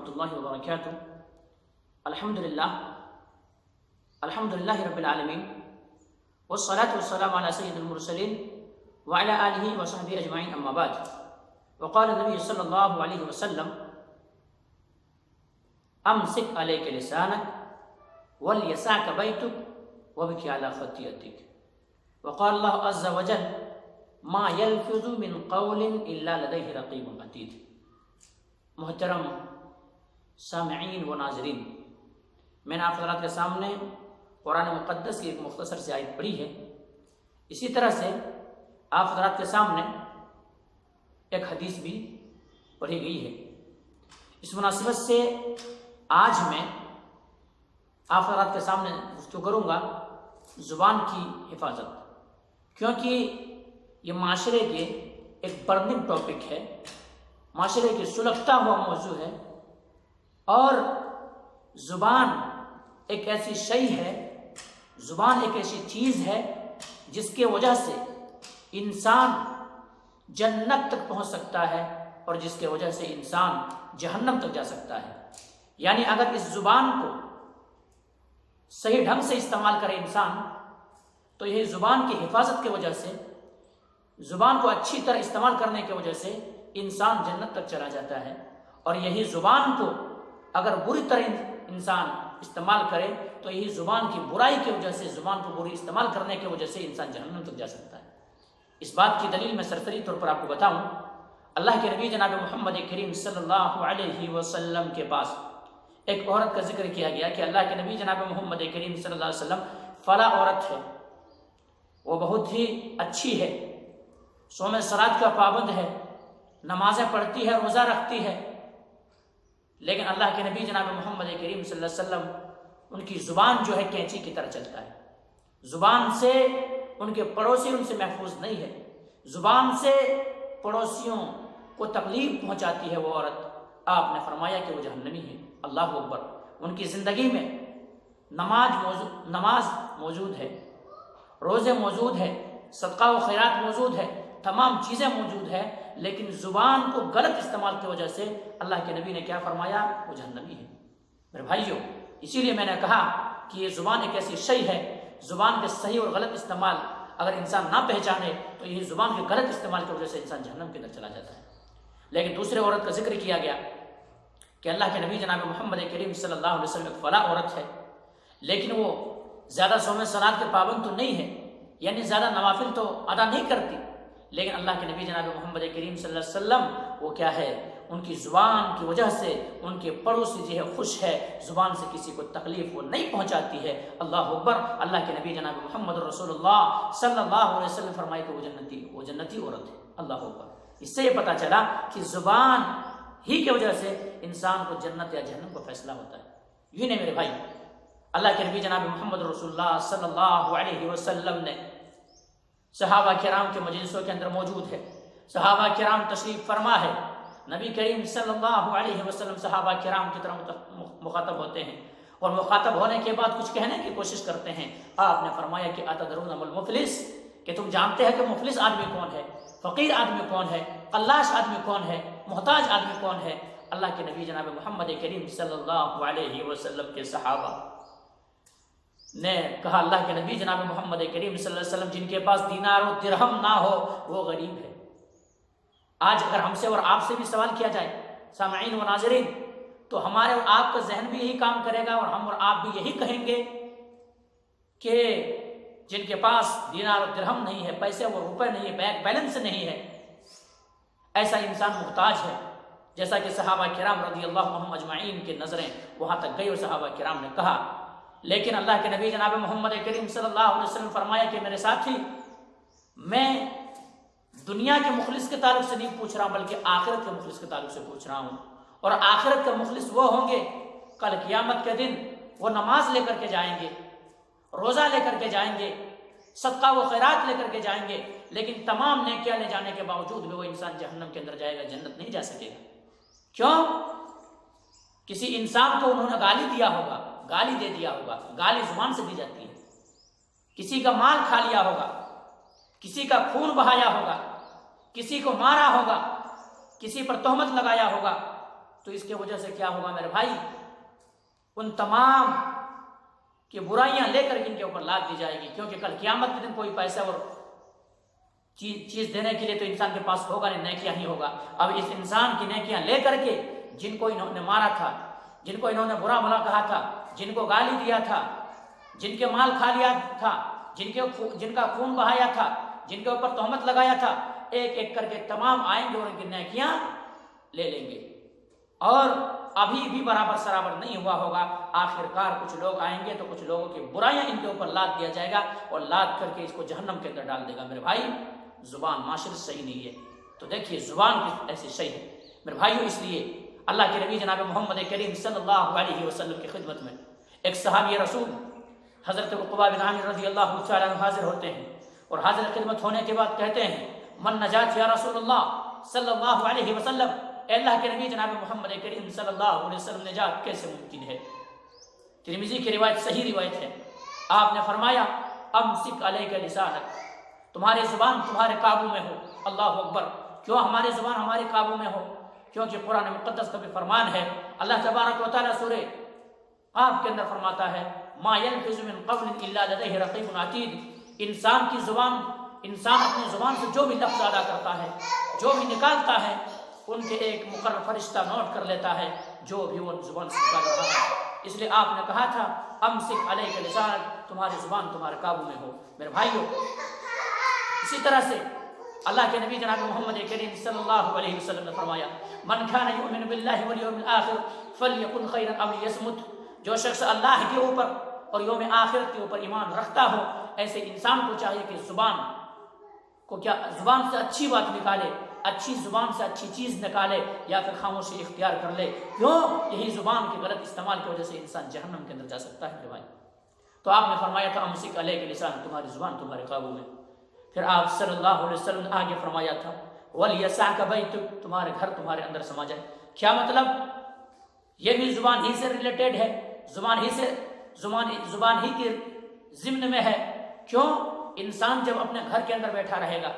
ورحمۃ اللہ وبرکاتہ۔ الحمد للہ رب العالمین والصلاة والسلام علی سید المرسلین وعلی آلہ وصحبہ اجمعین، اما بعد۔ وقال النبی صلی اللہ علیہ وسلم امسک علیک لسانک ولیسعک بیتک وابکی علی خطیئتک۔ وقال اللہ عز وجل ما یلفظ من قول الا لدیہ رقیب عتید۔ محترم سامعین و ناظرین، میں نے آپ حضرات کے سامنے قرآن مقدس کی ایک مختصر سی آیت پڑھی ہے، اسی طرح سے آپ حضرات کے سامنے ایک حدیث بھی پڑھی گئی ہے۔ اس مناسبت سے آج میں آپ حضرات کے سامنے گفتگو کروں گا زبان کی حفاظت، کیونکہ یہ معاشرے کے ایک برننگ ٹاپک ہے، معاشرے کی سلگتا ہوا موضوع ہے، اور زبان ایک ایسی شے ہے، زبان ایک ایسی چیز ہے جس کے وجہ سے انسان جنت تک پہنچ سکتا ہے اور جس کے وجہ سے انسان جہنم تک جا سکتا ہے۔ یعنی اگر اس زبان کو صحیح ڈھنگ سے استعمال کرے انسان تو یہ زبان کی حفاظت کی وجہ سے، زبان کو اچھی طرح استعمال کرنے کی وجہ سے انسان جنت تک چلا جاتا ہے، اور یہی زبان کو اگر بری طرح انسان استعمال کرے تو یہی زبان کی برائی کی وجہ سے، زبان کو بری استعمال کرنے کی وجہ سے انسان جہنم تک جا سکتا ہے۔ اس بات کی دلیل میں سرسری طور پر آپ کو بتاؤں، اللہ کے نبی جناب محمد کریم صلی اللہ علیہ وسلم کے پاس ایک عورت کا ذکر کیا گیا کہ اللہ کے نبی جناب محمد کریم صلی اللہ علیہ وسلم فلاں عورت ہے، وہ بہت ہی اچھی ہے، صوم صلات کا پابند ہے، نمازیں پڑھتی ہے، روزہ رکھتی ہے، لیکن اللہ کے نبی جناب محمد کریم صلی اللہ علیہ وسلم ان کی زبان جو ہے کینچی کی طرح چلتا ہے، زبان سے ان کے پڑوسی ان سے محفوظ نہیں ہے، زبان سے پڑوسیوں کو تکلیف پہنچاتی ہے وہ عورت۔ آپ نے فرمایا کہ وہ جہنمی ہے۔ اللہ اکبر۔ ان کی زندگی میں نماز موجود ہے، روزے موجود ہے، صدقہ و خیرات موجود ہے، تمام چیزیں موجود ہے، لیکن زبان کو غلط استعمال کی وجہ سے اللہ کے نبی نے کیا فرمایا؟ وہ جہنمی ہے۔ میرے بھائیوں، اسی لیے میں نے کہا کہ یہ زبان ایک ایسی شے ہے، زبان کے صحیح اور غلط استعمال اگر انسان نہ پہچانے تو یہ زبان کے غلط استعمال کی وجہ سے انسان جہنم کے اندر چلا جاتا ہے۔ لیکن دوسرے عورت کا ذکر کیا گیا کہ اللہ کے نبی جناب محمد کریم صلی اللہ علیہ وسلم ایک فلاں عورت ہے، لیکن وہ زیادہ صوم صلات کے پابند تو نہیں ہے، یعنی زیادہ نوافل تو ادا نہیں کرتی، لیکن اللہ کے نبی جناب محمد کریم صلی اللہ علیہ وسلم وہ کیا ہے، ان کی زبان کی وجہ سے ان کے پڑوسی جو ہے خوش ہے، زبان سے کسی کو تکلیف وہ نہیں پہنچاتی ہے۔ اللہ اکبر۔ اللہ کے نبی جناب محمد رسول اللہ صلی اللہ علیہ وسلم فرمائے کہ وہ جنتی عورت ہے۔ اللہ اکبر۔ اس سے یہ پتہ چلا کہ زبان ہی کی وجہ سے انسان کو جنت یا جہنم کا فیصلہ ہوتا ہے۔ یہ نہیں میرے بھائی، اللہ کے نبی جناب محمد رسول اللہ صلی اللہ علیہ وسلم نے صحابہ کرام کے مجلسوں کے اندر موجود ہے، صحابہ کرام تشریف فرما ہے، نبی کریم صلی اللہ علیہ وسلم صحابہ کرام کی طرح مخاطب ہوتے ہیں، اور مخاطب ہونے کے بعد کچھ کہنے کی کوشش کرتے ہیں۔ آپ نے فرمایا کہ اتدرون ما المفلس، کہ تم جانتے ہیں کہ مفلس آدمی کون ہے، فقیر آدمی کون ہے، قلاش آدمی کون ہے، محتاج آدمی کون ہے؟ اللہ کے نبی جناب محمد کریم صلی اللہ علیہ وسلم کے صحابہ نے کہا اللہ کے نبی جناب محمد کریم صلی اللہ علیہ وسلم جن کے پاس دینار و درہم نہ ہو وہ غریب ہے۔ آج اگر ہم سے اور آپ سے بھی سوال کیا جائے سامعین و ناظرین، تو ہمارے اور آپ کا ذہن بھی یہی کام کرے گا، اور ہم اور آپ بھی یہی کہیں گے کہ جن کے پاس دینار و درہم نہیں ہے، پیسے و روپے نہیں ہے، بینک بیلنس نہیں ہے، ایسا انسان محتاج ہے۔ جیسا کہ صحابہ کرام رضی اللہ عنہم اجمعین کی نظریں وہاں تک گئی اور صحابہ کرام نے کہا، لیکن اللہ کے نبی جناب محمد کریم صلی اللہ علیہ وسلم فرمایا کہ میرے ساتھی، میں دنیا کے مخلص کے تعلق سے نہیں پوچھ رہا ہوں بلکہ آخرت کے مخلص کے تعلق سے پوچھ رہا ہوں، اور آخرت کے مخلص وہ ہوں گے کل قیامت کے دن وہ نماز لے کر کے جائیں گے، روزہ لے کر کے جائیں گے، صدقہ و خیرات لے کر کے جائیں گے، لیکن تمام نیکیاں لے جانے کے باوجود بھی وہ انسان جہنم کے اندر جائے گا، جنت نہیں جا سکے گا۔ کیوں؟ کسی انسان کو انہوں نے گالی دیا ہوگا، گالی دے دیا ہوگا، گالی زبان سے دی جاتی ہے، کسی کا مال کھا لیا ہوگا، کسی کا خون بہایا ہوگا، کسی کو مارا ہوگا، کسی پر تہمت لگایا ہوگا، تو اس کی وجہ سے کیا ہوگا میرے بھائی، ان تمام کی برائیاں لے کر ان کے اوپر لاد دی جائے گی، کیونکہ کل قیامت کے دن کوئی پیسہ اور چیز دینے کے لیے تو انسان کے پاس ہوگا نہیں، نیکیاں ہی ہوگا۔ اب اس انسان کی نیکیاں لے کر کے جن کو انہوں نے مارا تھا، جن کو انہوں نے برا بھلا کہا تھا، جن کو گالی دیا تھا، جن کے مال کھا لیا تھا، جن کا خون بہایا تھا، جن کے اوپر تہمت لگایا تھا، ایک ایک کر کے تمام آئیں گے اور ان کی نیکیاں لے لیں گے۔ اور ابھی بھی برابر سرابر نہیں ہوا ہوگا، آخر کار کچھ لوگ آئیں گے تو کچھ لوگوں کی برائیاں ان کے اوپر لاد دیا جائے گا اور لاد کر کے اس کو جہنم کے اندر ڈال دے گا۔ میرے بھائی زبان معاشرت صحیح نہیں ہے، تو دیکھیے زبان کی ایسی صحیح ہے میرے بھائیو۔ اس لیے اللہ کے نبی جناب محمد کریم صلی اللہ علیہ وسلم کی خدمت میں ایک صحابی رسول حضرت عقبہ بن عامر رضی اللہ تعالیٰ عنہ حاضر ہوتے ہیں، اور حاضر خدمت ہونے کے بعد کہتے ہیں من نجات یا رسول اللہ صلی اللہ علیہ وسلم، اے اللہ کے نبی جناب محمد کریم صلی اللہ علیہ وسلم نجات کیسے ممکن ہے؟ ترمذی کی روایت صحیح روایت ہے، آپ نے فرمایا امسک علیک لسانک، تمہاری زبان تمہارے قابو میں ہو۔ اللہ اکبر! کیوں ہماری زبان ہمارے قابو میں ہو؟ کیونکہ قرآن مقدس کا بھی فرمان ہے، اللہ تبارک و تعالیٰ سورہ آپ کے اندر فرماتا ہے ما یلفظ من قول الا لدیہ رقیب عتید، انسان کی زبان، انسان اپنی زبان سے جو بھی لفظ ادا کرتا ہے، جو بھی نکالتا ہے، ان کے ایک مقرر فرشتہ نوٹ کر لیتا ہے جو بھی وہ زبان سے نکال رہا ہے۔ اس لیے آپ نے کہا تھا امسک علیک لسانک، تمہاری زبان تمہارے قابو میں ہو۔ میرے بھائیو، اسی طرح سے اللہ کے نبی جناب محمد کریم صلی اللہ علیہ وسلم نے فرمایا من کان یؤمن باللہ والیوم الآخر فلیقل خیرا او لیصمت، جو شخص اللہ کے اوپر اور یوم آخرت کے اوپر ایمان رکھتا ہو، ایسے انسان کو چاہیے کہ زبان کو زبان سے اچھی بات نکالے، اچھی زبان سے اچھی چیز نکالے، یا پھر خاموشی اختیار کر لے۔ کیوں؟ یہی زبان کے غلط استعمال کی وجہ سے انسان جہنم کے اندر جا سکتا ہے میرے بھائی۔ تو آپ نے فرمایا تھا امسک علیک لسان، تمہاری زبان تمہارے قابو میں۔ پھر آپ صلی اللہ علیہ وسلم نے آگے فرمایا تھا وَلْيَسَعْكَ بَيْتُكَ، تمہارے گھر تمہارے اندر سما جائے۔ کیا مطلب؟ یہ بھی زبان ہی سے ریلیٹڈ ہے، زبان ہی کے ضمن میں ہے۔ کیوں؟ انسان جب اپنے گھر کے اندر بیٹھا رہے گا،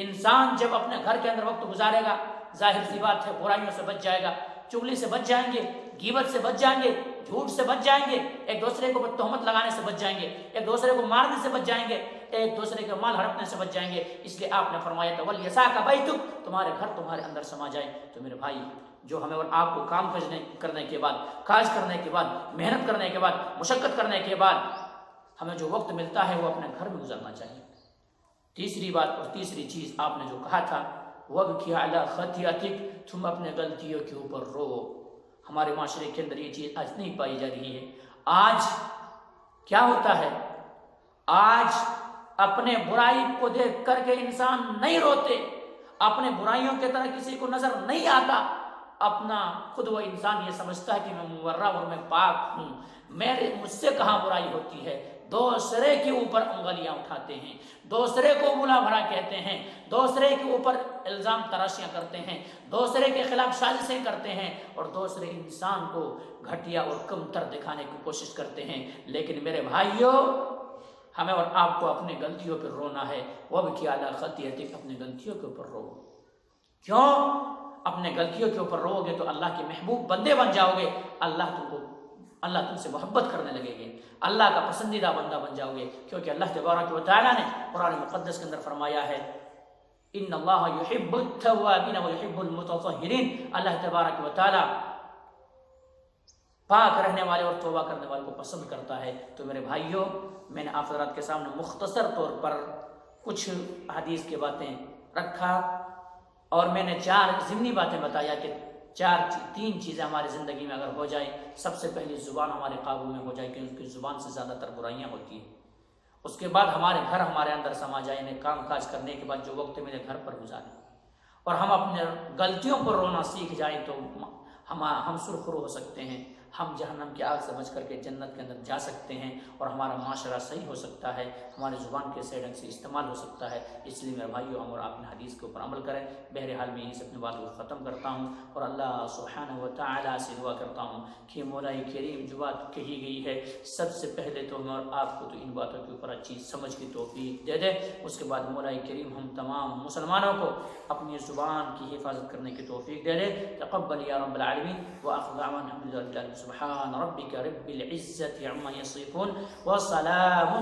انسان جب اپنے گھر کے اندر وقت گزارے گا، ظاہر سی بات ہے برائیوں سے بچ جائے گا، چغلی سے بچ جائیں گے، غیبت سے بچ جائیں گے، جھوٹ سے بچ جائیں گے، ایک دوسرے کو تہمت لگانے سے بچ جائیں گے، ایک دوسرے کو مارنے سے بچ جائیں گے، ایک دوسرے کے مال ہڑپنے سے بچ جائیں گے۔ اس لیے آپ نے فرمایا تھا وَلْيَسَعْكَ بَيْتُكَ، تمہارے گھر تمہارے اندر سما جائے۔ تو میرے بھائی، جو ہمیں اور آپ کو کام کرنے کے بعد، کاج کرنے کے بعد، محنت کرنے کے بعد، مشقت کرنے کے بعد ہمیں جو وقت ملتا ہے وہ اپنے گھر میں گزارنا چاہیے۔ تیسری بات اور تیسری چیز آپ نے جو کہا تھا وَابْكِ عَلَىٰ خَطِيئَتِكَ، تم اپنے غلطیوں کے اوپر رو۔ ہمارے معاشرے کے اندر یہ چیز آج نہیں پائی جا رہی ہے۔ آج کیا ہوتا ہے؟ آج اپنے برائی کو دیکھ کر کے انسان نہیں روتے، اپنے برائیوں کی طرح کسی کو نظر نہیں آتا، اپنا خود وہ انسان یہ سمجھتا ہے کہ میں مبرہ اور میں پاک ہوں، مجھ سے کہاں برائی ہوتی ہے۔ دوسرے کے اوپر انگلیاں اٹھاتے ہیں، دوسرے کو بلا بھلا کہتے ہیں، دوسرے کے اوپر الزام تراشیاں کرتے ہیں، دوسرے کے خلاف سازشیں کرتے ہیں، اور دوسرے انسان کو گھٹیا اور کمتر دکھانے کی کوشش کرتے ہیں۔ لیکن میرے بھائیوں، ہمیں اور آپ کو اپنی غلطیوں پر رونا ہے۔ وَابْكِ عَلَىٰ خَطِيئَتِكَ، اپنی غلطیوں کے اوپر رو۔ کیوں؟ اپنے غلطیوں کے اوپر رو گے تو اللہ کے محبوب بندے بن جاؤ گے، اللہ تم سے محبت کرنے لگے گے، اللہ کا پسندیدہ بندہ بن جاؤ گے۔ کیونکہ اللہ تبارک و تعالیٰ نے قرآن مقدس کے اندر فرمایا ہے ان اللہ یحب التوابین ویحب المتطہرین، اللہ تبارک و تعالیٰ پاک رہنے والے اور توبہ کرنے والے کو پسند کرتا ہے۔ تو میرے بھائیوں، میں نے آپ حضرات کے سامنے مختصر طور پر کچھ حدیث کی باتیں رکھا، اور میں نے 4 ضمنی باتیں بتایا کہ 3 چیزیں ہماری زندگی میں اگر ہو جائے، سب سے پہلی زبان ہمارے قابو میں ہو جائے، کیونکہ زبان سے زیادہ تر برائیاں ہوتی ہیں۔ اس کے بعد ہمارے گھر ہمارے اندر سما جائے، یعنی کام کاج کرنے کے بعد جو وقت میرے گھر پر گزارے، اور ہم اپنے غلطیوں پر رونا سیکھ جائیں تو ہم سرخرو ہو سکتے ہیں، ہم جہنم کی آگ سے بچ کر کے جنت کے اندر جا سکتے ہیں، اور ہمارا معاشرہ صحیح ہو سکتا ہے، ہماری زبان کے صحیح ڈھنگ سے استعمال ہو سکتا ہے۔ اس لیے میرے بھائیو، ہم اور آپ نے حدیث کے اوپر عمل کریں۔ بہرحال میں یہیں سے اپنی بات کو ختم کرتا ہوں، اور اللہ سبحانہ و تعالیٰ سے دعا کرتا ہوں کہ مولا کریم جو بات کہی گئی ہے، سب سے پہلے تو ہم اور آپ کو تو ان باتوں کے اوپر اچھی سمجھ کی توفیق دے دے، اس کے بعد مولا کریم ہم تمام مسلمانوں کو اپنی زبان کی حفاظت کرنے کی توفیق دے دے۔ تقبل یا رب العالمین، وآخر دعوانا الحمد للہ، سبحان ربک رب العزة عما یصفون، وسلام